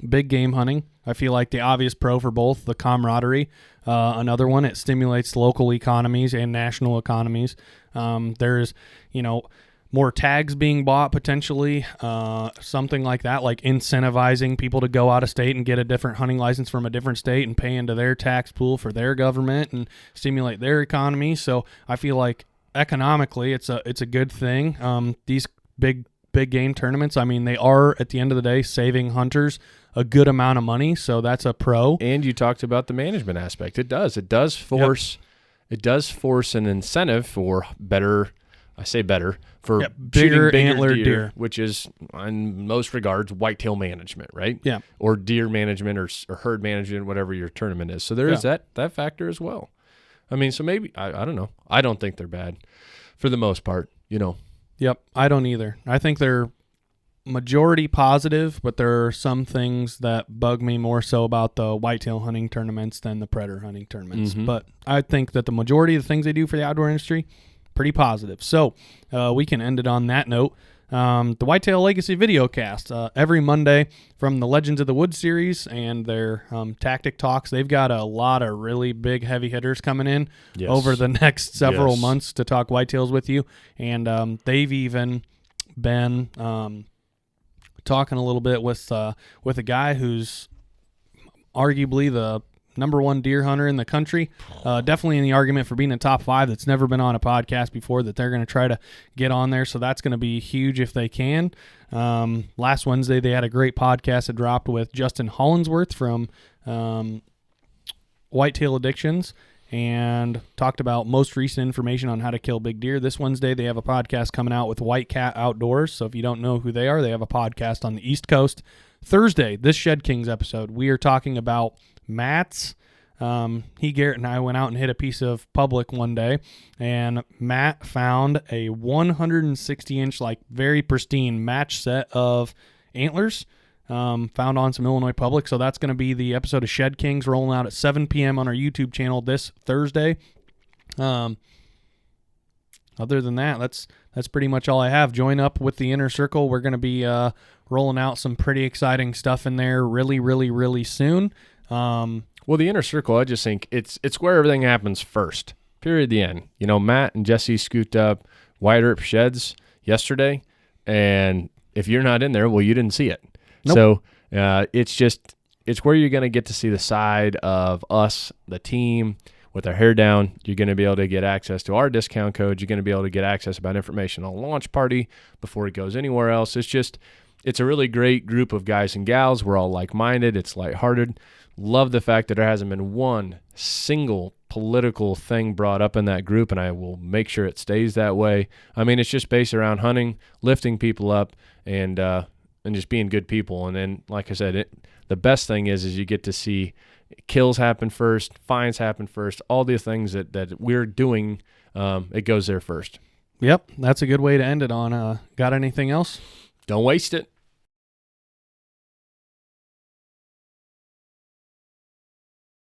big game hunting. I feel like the obvious pro for both, the camaraderie. Another one, it stimulates local economies and national economies. There's, more tags being bought potentially, something like that, like incentivizing people to go out of state and get a different hunting license from a different state and pay into their tax pool for their government and stimulate their economy. So I feel like economically it's a good thing. These big game tournaments, I mean, they are at the end of the day saving hunters a good amount of money, so that's a pro. And you talked about the management aspect. It does force an incentive for bigger antler deer, which is in most regards whitetail management, right? Yeah. Or deer management or herd management, whatever your tournament is. So there is that factor as well. I mean, so maybe I don't know. I don't think they're bad for the most part, Yep, I don't either. I think they're majority positive, but there are some things that bug me more so about the whitetail hunting tournaments than the predator hunting tournaments. Mm-hmm. But I think that the majority of the things they do for the outdoor industry, pretty positive. So we can end it on that note. The Whitetail Legacy Videocast, every Monday from the Legends of the Woods series and their tactic talks. They've got a lot of really big heavy hitters coming in over the next several months to talk whitetails with you. And they've even been talking a little bit with a guy who's arguably the number one deer hunter in the country, definitely in the argument for being a top 5 that's never been on a podcast before, that they're going to try to get on there. So that's going to be huge if they can. Last Wednesday, they had a great podcast that dropped with Justin Hollinsworth from Whitetail Addictions and talked about most recent information on how to kill big deer. This Wednesday, they have a podcast coming out with White Cat Outdoors. So if you don't know who they are, they have a podcast on the East Coast. Thursday, this Shed Kings episode, we are talking about mats. Garrett and I went out and hit a piece of public one day, and Matt found a 160-inch, very pristine match set of antlers found on some Illinois public. So that's going to be the episode of Shed Kings rolling out at 7 p.m. on our YouTube channel this Thursday. Other than that, that's pretty much all I have. Join up with the Inner Circle. We're going to be rolling out some pretty exciting stuff in there really, really, really soon. Well, the Inner Circle, I just think it's where everything happens first. Period. The end. Matt and Jesse scooped up Wide Earp Sheds yesterday, and if you're not in there, well, you didn't see it. Nope. So it's where you're going to get to see the side of us, the team, with our hair down. You're going to be able to get access to our discount codes. You're going to be able to get access about information on launch party before it goes anywhere else. It's a really great group of guys and gals. We're all like-minded. It's lighthearted. Love the fact that there hasn't been one single political thing brought up in that group, and I will make sure it stays that way. I mean, it's just based around hunting, lifting people up, and just being good people. And then, like I said, the best thing is you get to see kills happen first, finds happen first, all the things that we're doing, it goes there first. Yep, that's a good way to end it on. Got anything else? Don't waste it.